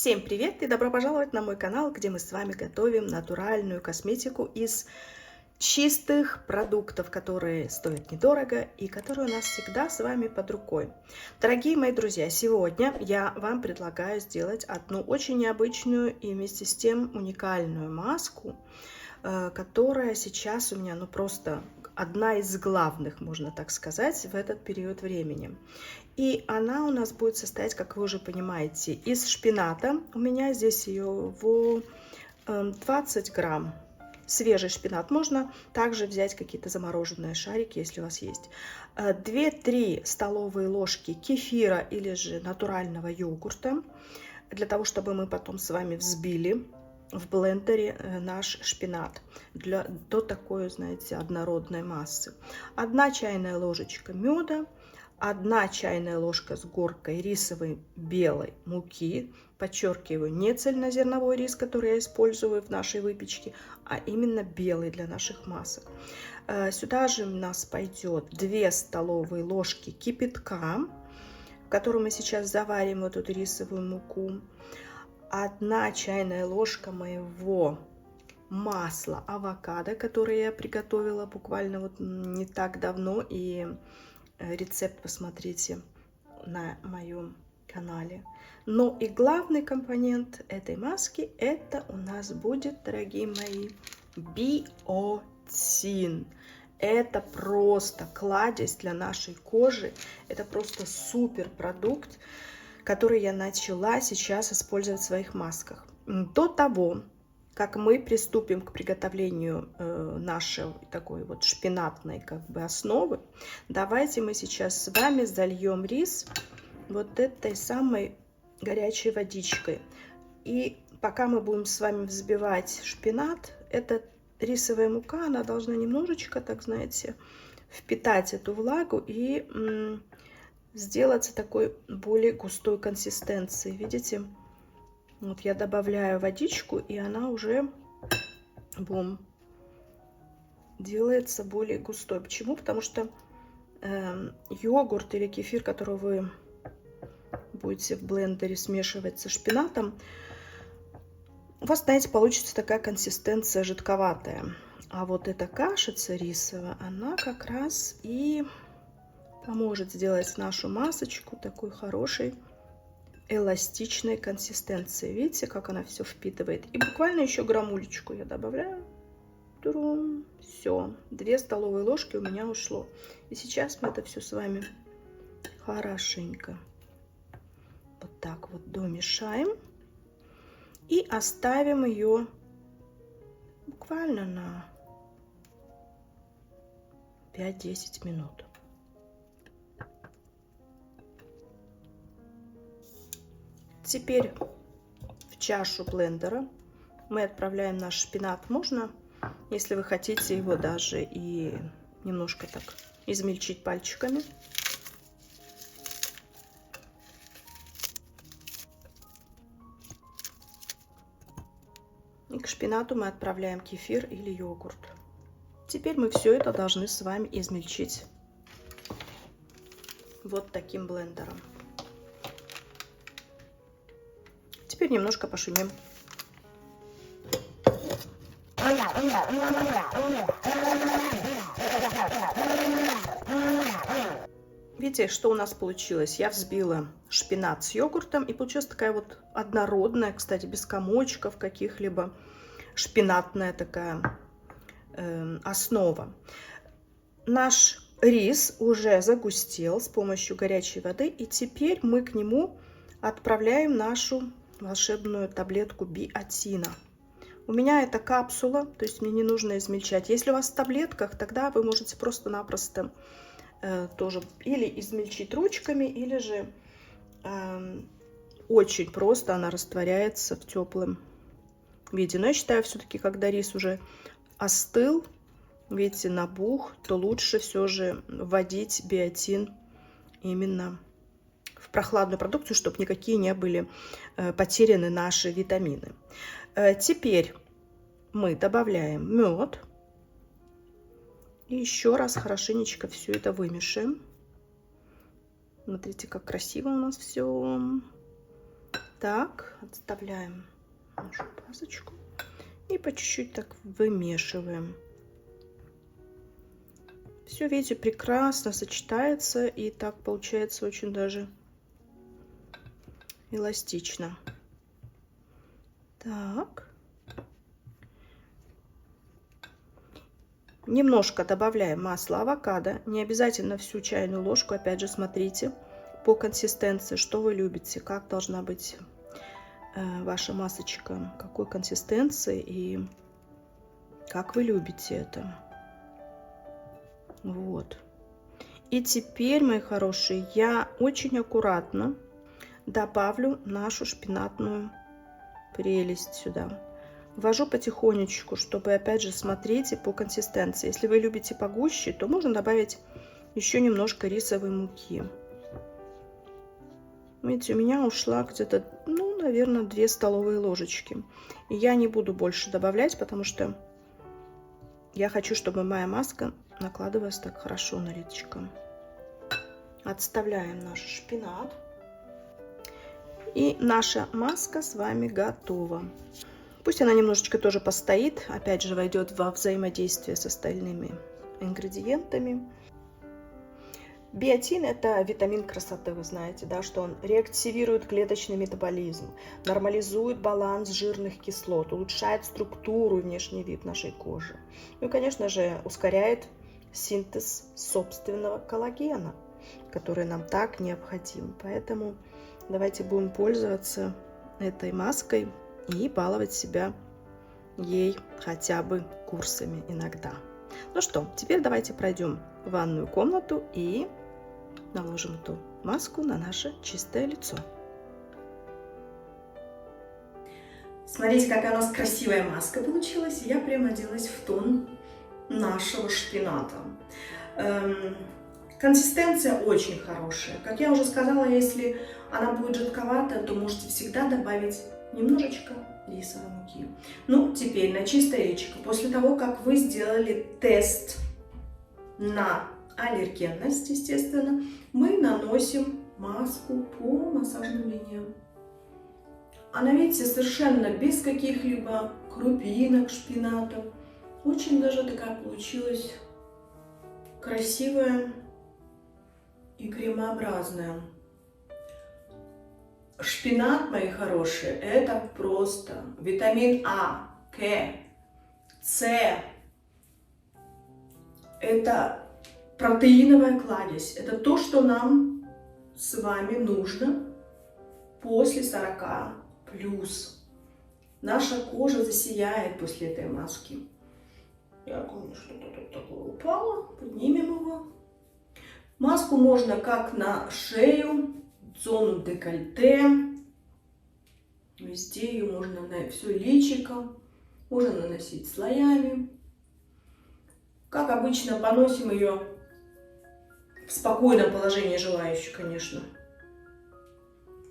Всем привет и добро пожаловать на мой канал, где мы с вами готовим натуральную косметику из чистых продуктов, которые стоят недорого и которые у нас всегда с вами под рукой. Дорогие мои друзья, сегодня я вам предлагаю сделать одну очень необычную и вместе с тем уникальную маску, которая сейчас у меня просто одна из главных, можно так сказать, в этот период времени. И она у нас будет состоять, как вы уже понимаете, из шпината. У меня здесь ее в 20 грамм. Свежий шпинат. Можно также взять какие-то замороженные шарики, если у вас есть. 2-3 столовые ложки кефира или же натурального йогурта, для того, чтобы мы потом с вами взбили в блендере наш шпинат до такой, знаете, однородной массы. 1 чайная ложечка меда, 1 чайная ложка с горкой рисовой белой муки. Подчеркиваю, не цельнозерновой рис, который я использую в нашей выпечке, а именно белый для наших масок. Сюда же у нас пойдет 2 столовые ложки кипятка, в котором мы сейчас заварим вот эту рисовую муку. 1 чайная ложка моего масла авокадо, которое я приготовила буквально вот не так давно, и рецепт посмотрите на моем канале. Но и главный компонент этой маски, это у нас будет, дорогие мои, биотин. Это просто кладезь для нашей кожи, это просто супер продукт, который я начала сейчас использовать в своих масках. До того, как мы приступим к приготовлению нашей такой вот шпинатной основы, давайте мы сейчас с вами зальем рис вот этой самой горячей водичкой. И пока мы будем с вами взбивать шпинат, эта рисовая мука, она должна немножечко, так знаете, впитать эту влагу и сделаться такой более густой консистенции. Видите? Вот я добавляю водичку, и она уже делается более густой. Почему? Потому что йогурт или кефир, который вы будете в блендере смешивать со шпинатом, у вас, знаете, получится такая консистенция жидковатая. А вот эта кашица рисовая, она как раз и поможет сделать нашу масочку такой хорошей эластичной консистенции. Видите, как она все впитывает? И буквально еще граммулечку я добавляю. Все, 2 столовые ложки у меня ушло. И сейчас мы это все с вами хорошенько вот так вот домешаем. И оставим ее буквально на 5-10 минут. Теперь в чашу блендера мы отправляем наш шпинат. Можно, если вы хотите его даже и немножко так измельчить пальчиками. И к шпинату мы отправляем кефир или йогурт. Теперь мы все это должны с вами измельчить вот таким блендером. Теперь немножко пошумим. Видите, что у нас получилось? Я взбила шпинат с йогуртом, и получилась такая вот однородная, кстати, без комочков каких-либо, шпинатная такая основа. Наш рис уже загустел с помощью горячей воды, и теперь мы к нему отправляем нашу волшебную таблетку биотина. У меня это капсула, то есть мне не нужно измельчать. Если у вас в таблетках, тогда вы можете просто-напросто тоже или измельчить ручками, или же очень просто она растворяется в теплом виде. Но я считаю, все-таки, когда рис уже остыл, видите, набух, то лучше все же вводить биотин именно в прохладную продукцию, чтобы никакие не были потеряны наши витамины. Теперь мы добавляем мед. И еще раз хорошенечко все это вымешаем. Смотрите, как красиво у нас все Так, отставляем нашу пасочку и по чуть-чуть так вымешиваем. Все, видите, прекрасно сочетается, и так получается очень даже эластично. Так. Немножко добавляем масла авокадо. Не обязательно всю чайную ложку. Опять же, смотрите по консистенции, что вы любите, как должна быть ваша масочка, какой консистенции и как вы любите это. Вот. И теперь, мои хорошие, я очень аккуратно добавлю нашу шпинатную прелесть сюда. Ввожу потихонечку, чтобы, опять же, смотрите по консистенции. Если вы любите погуще, то можно добавить еще немножко рисовой муки. Видите, у меня ушла где-то, ну, наверное, 2 столовые ложечки. И я не буду больше добавлять, потому что я хочу, чтобы моя маска накладывалась так хорошо на личико. Отставляем наш шпинат. И наша маска с вами готова. Пусть она немножечко тоже постоит, опять же войдет во взаимодействие с остальными ингредиентами. Биотин – это витамин красоты, вы знаете, да, что он реактивирует клеточный метаболизм, нормализует баланс жирных кислот, улучшает структуру и внешний вид нашей кожи. Ну и, конечно же, ускоряет синтез собственного коллагена, который нам так необходим. Поэтому давайте будем пользоваться этой маской и баловать себя ей хотя бы курсами иногда. Ну что, теперь давайте пройдем в ванную комнату и наложим эту маску на наше чистое лицо. Смотрите, какая у нас красивая маска получилась. Я прямо оделась в тон нашего шпината. Консистенция очень хорошая. Как я уже сказала, если она будет жидковатая, то можете всегда добавить немножечко рисовой муки. Ну, теперь на чистое личико. После того, как вы сделали тест на аллергенность, естественно, мы наносим маску по массажным линиям. Она, видите, совершенно без каких-либо крупинок шпината. Очень даже такая получилась красивая и кремообразная. Шпинат, мои хорошие, это просто витамин А, К, С. Это протеиновая кладезь. Это то, что нам с вами нужно после 40+. Наша кожа засияет после этой маски. Я помню, что-то тут такое упало. Поднимем его. Маску можно как на шею, зону декольте. Везде ее можно на все личико. Можно наносить слоями. Как обычно, поносим ее в спокойном положении, желающий, конечно,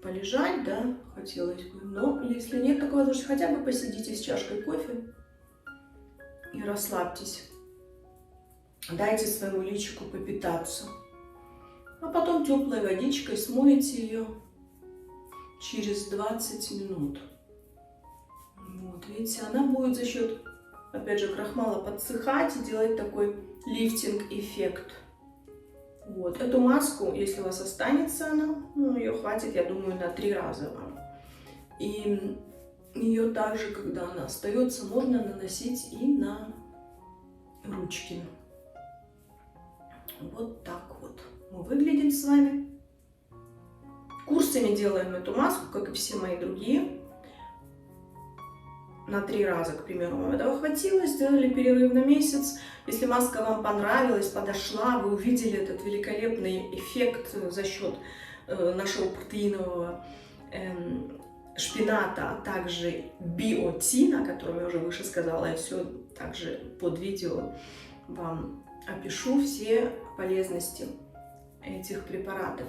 полежать, да, хотелось бы. Но если нет такой возможности, хотя бы посидите с чашкой кофе и расслабьтесь. Дайте своему личику попитаться. А потом теплой водичкой смоете ее через 20 минут. Вот, видите, она будет за счет, опять же, крахмала подсыхать и делать такой лифтинг-эффект. Вот, эту маску, если у вас останется она, ну, ее хватит, я думаю, на 3 раза вам. И ее также, когда она остается, можно наносить и на ручки. Вот так вот мы выглядим с вами. Курсами делаем эту маску, как и все мои другие. На 3 раза, к примеру, вам этого хватило, сделали перерыв на месяц. Если маска вам понравилась, подошла, вы увидели этот великолепный эффект за счет нашего протеинового шпината, а также биотина, о котором я уже выше сказала, я все также под видео вам опишу все полезности этих препаратов.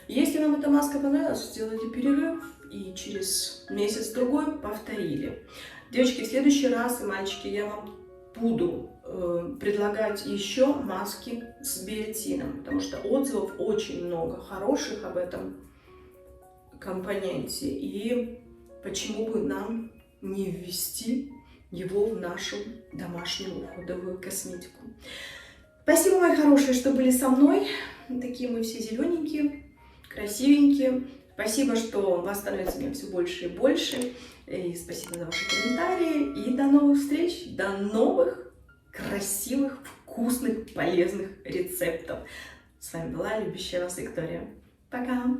Если вам эта маска понравилась, сделайте перерыв и через месяц-другой повторили. Девочки, в следующий раз, и мальчики, я вам буду предлагать еще маски с биотином, потому что отзывов очень много хороших об этом компоненте, и почему бы нам не ввести его в нашу домашнюю уходовую косметику. Спасибо, мои хорошие, что были со мной. Такие мы все зелененькие, красивенькие. Спасибо, что вас становится мне все больше и больше. И спасибо за ваши комментарии. И до новых встреч, до новых красивых, вкусных, полезных рецептов. С вами была любящая вас Виктория. Пока!